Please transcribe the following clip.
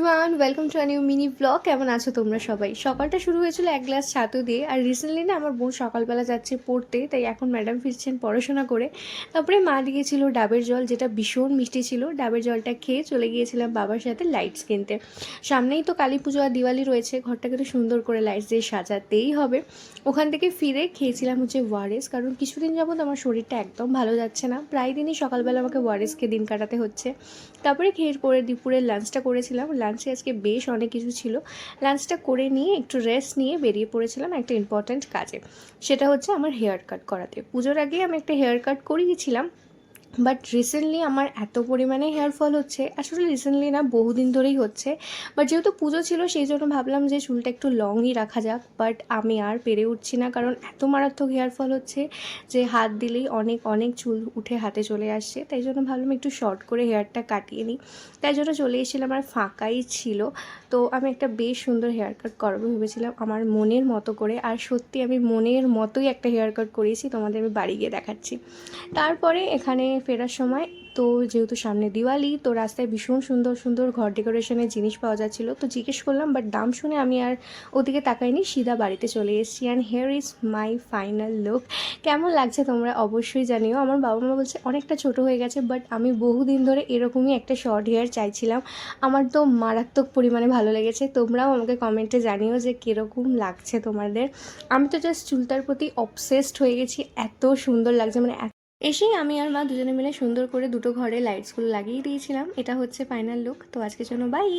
Everyone, welcome to a new mini blog. কেমন আছো তোমরা সবাই? সকালটা শুরু হয়েছিল এক গ্লাস ছাতু দিয়ে। আর রিসেন্টলি না আমার বোন সকালবেলা যাচ্ছে পড়তে, তাই এখন ম্যাডাম ফিরছেন পড়াশোনা করে। তারপরে মা দিয়েছিল ডাবের জল, যেটা ভীষণ মিষ্টি ছিল। ডাবের জলটা খেয়ে চলে গিয়েছিলাম বাবার সাথে লাইটস কিনতে। সামনেই তো কালী পুজো আর দিওয়ালি রয়েছে, ঘরটাকে তো সুন্দর করে লাইটস দিয়ে সাজাতেই হবে। ওখান থেকে ফিরে খেয়েছিলাম হচ্ছে ওয়ারেস, কারণ কিছুদিন যাবত আমার শরীরটা একদম ভালো যাচ্ছে না। প্রায় দিনই সকালবেলা আমাকে ওয়ারেস খেয়ে দিন কাটাতে হচ্ছে। তারপরে খেয়ে পরে দুপুরের লাঞ্চটা করেছিলাম। লাঞ্চে আজকে বেশ অনেক কিছু ছিল। লাঞ্চটা করে নিয়ে একটু রেস্ট নিয়ে বেরিয়ে পড়েছিলাম একটা ইম্পর্ট্যান্ট কাজে। সেটা হচ্ছে আমার হেয়ার কাট করাতে। পুজোর আগে আমি একটা হেয়ার কাট করিয়েছিলাম, বাট রিসেন্টলি আমার এত পরিমাণে হেয়ার ফল হচ্ছে, আসলে রিসেন্টলি না বহুদিন ধরেই হচ্ছে। বাট যেহেতু পুজো ছিল সেই জন্য ভাবলাম যে চুলটা একটু লংই রাখা যাক, বাট আমি আর পেরে উঠছি না, কারণ এত মারাত্মক হেয়ার ফল হচ্ছে যে হাত দিলেই অনেক অনেক চুল উঠে হাতে চলে আসছে। তাই জন্য ভাবলাম একটু শর্ট করে হেয়ারটা কাটিয়ে নিই। তাই জন্য চলে এসেছিলাম, আমার ফাঁকাই ছিল। তো আমি একটা বেশ সুন্দর হেয়ার কাট করাবো ভেবেছিলাম আমার মনের মতো করে। আর সত্যি আমি মনের মতোই একটা হেয়ার কাট করিয়েছি, তোমাদের আমি বাড়ি গিয়ে দেখাচ্ছি। তারপরে এখানে ফেরার সময় তো যেহেতু সামনে দিওয়ালি, তো রাস্তায় ভীষণ সুন্দর সুন্দর ঘর ডেকোরেশনের জিনিস পাওয়া যাচ্ছিলো। তো জিজ্ঞেস করলাম, বাট দাম শুনে আমি আর ওদিকে তাকাইনি, সিধা বাড়িতে চলে এসেছি। And hair is my final look. কেমন লাগছে তোমরা অবশ্যই জানিও। আমার বাবা মা বলছে অনেকটা ছোট হয়ে গেছে, বাট আমি বহুদিন ধরে এরকমই একটা শর্ট হেয়ার চাইছিলাম। আমার তো মারাত্মক পরিমাণে ভালো লেগেছে। তোমরাও আমাকে কমেন্টে জানিও যে কীরকম লাগছে তোমাদের। আমি তো জাস্ট চুলটার প্রতি অবসেসড হয়ে গেছি, এত সুন্দর লাগছে। মানে এসেই আমি আর মা দুজনে মিলে সুন্দর করে দুটো ঘরে লাইটসগুলো লাগিয়ে দিয়েছিলাম। এটা হচ্ছে ফাইনাল লুক। তো আজকের জন্য বাই।